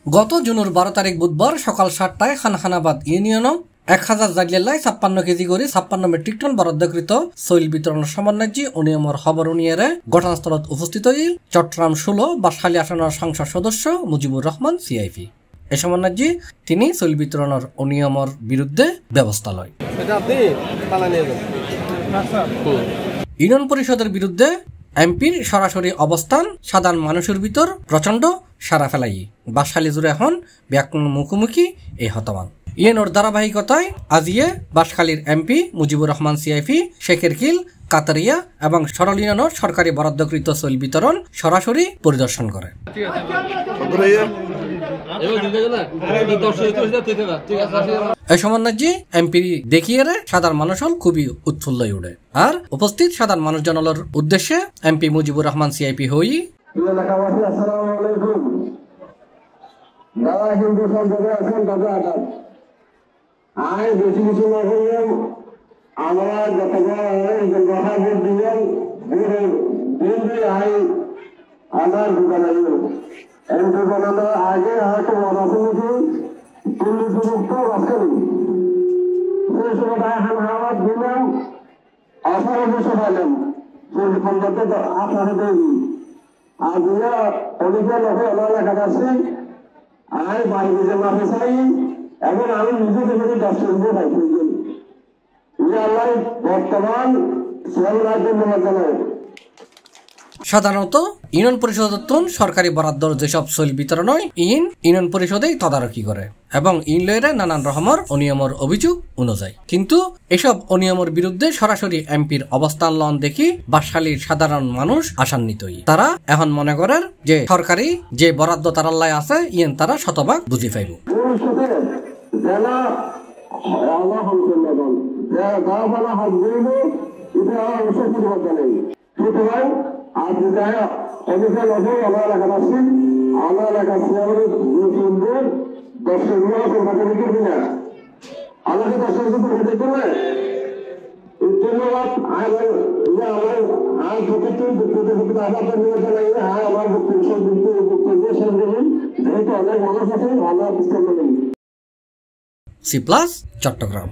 গত জুনের 12 তারিখ বুধবার সকাল 7টায় খানখানাবাদ ইউনিয়নও 1000 জাগলেলায় 56 কেজি করে 56 মেট্রিক টন বরাদ্দকৃত সৈল বিতরণের সমন্বয়জি অনিয়মর খবর উনিয়ারে ঘটনাস্থলত উপস্থিত হয়ে চট্টগ্রাম 16 বাঁশখালী আসনের সংসদ সদস্য মুজিবুর রহমান সিআইপি এ সমন্বয়জি তিনি সৈল বিতরণের অনিয়মর বিরুদ্ধে ব্যবস্থা লয়। ইউনিয়ন পরিষদের বিরুদ্ধে এমপির সরাসরি অবস্থান সাধারণ মানুষের ভিতর প্রচন্ড সারা ফেলাই বাঁশখালী জুড়ে এখন ব্যাকুল মুখোমুখি এই হতবান ইউনিয়নের ধারাবাহিকতায় আজিয়ে বাঁশখালীর এমপি মুজিবুর রহমান সিআইপি শেখের খিল কাতারিয়া এবং সরল ইউনিয়নের সরকারি বরাদ্দকৃত সৈল বিতরণ সরাসরি পরিদর্শন করে। এই সমন্বয়জি এমপি দেখিয়ে সাধারণ মানুষ খুবই উৎফুল্ল উঠে আর উপস্থিত সাধারণ মানুষজনের উদ্দেশ্যে এমপি মুজিবুর রহমান সিআইপি হই আগে দিলাম অসংখ্য পাইলাম আপনার আজ অনেকে লোকে এলাকা আছে আর বাইরে যে মাঠে চাই এখন আমি নিজে থেকে 10 রুপে পাইছি আল্লাহ বর্তমান রাজ্যের নির্বাচনে সাধারণত ইউনিয়ন পরিষদ সরকারি বরাদ্দর যেসব সৈল বিতরণ হয় ইউনিয়ন পরিষদেই তদারকি করে এবং ইনলয়ের নানান রকমের অনিয়মের অভিযোগ অনুযায়ী কিন্তু এসব অনিয়মের বিরুদ্ধে সরাসরি এমপির অবস্থান লন দেখি বাঁশখালীর সাধারণ মানুষ আশান্বিত তারা এখন মনে করেন যে সরকারি যে বরাদ্দ তারাল্লায় আছে ইয়েন তারা শতভাগ বুঝি পাইব। আজ অফিসিয়াল হবে আমার এলাকার আছি আমার এলাকার দুই-তিনদের 10 টাকা বিক্রি না আমাকে 10 টাকা খেতে করলে ধন্যবাদ আমার সি প্লাস চট্টগ্রাম।